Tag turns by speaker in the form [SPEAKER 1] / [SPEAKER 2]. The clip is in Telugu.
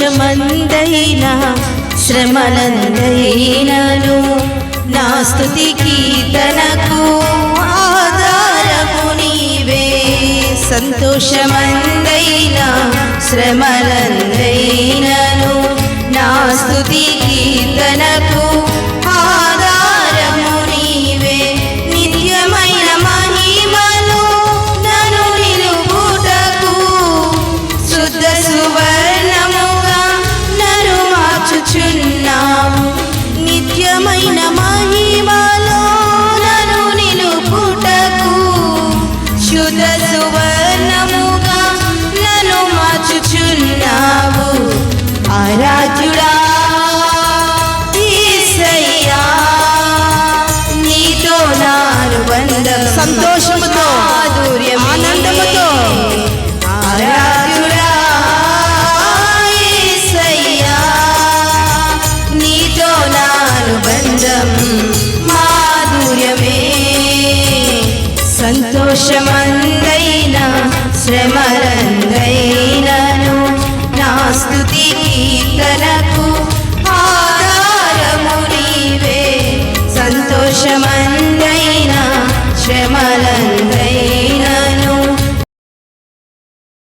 [SPEAKER 1] సంతోషమందైనా శ్రమలందైనను నా స్తుతి కీర్తనకు ఆధారము నీవే. సంతోషమందైనా శ్రమలందైనను నా స్తుతి కీర్తనకు ఆధారము నీవే. నిత్యమైన మహిమలో నన్ను నిలుపుటకు శుద్ధ సువర్ణముగా నన్ను మార్చుచున్నావు. నిత్యమైన మహిమలో నన్ను నిలుపుటకు శుద్ధ సువర్ణముగా నన్ను మార్చుచున్నావు. ఆరాధ్యుడా యేసయ్యా, నీతో నా అనుబంధం
[SPEAKER 2] సంతోషముతో ఆనందముతో
[SPEAKER 1] ఆరాధ్యుడా యేసయ్యా, నీతో నా అనుబంధం మాధుర్యమే. సంతోషమందైనా శ్రమలందైనను నా స్తుతి కీర్తనకు ఆధారము నీవే. సంతోషమందైనా శ్రమ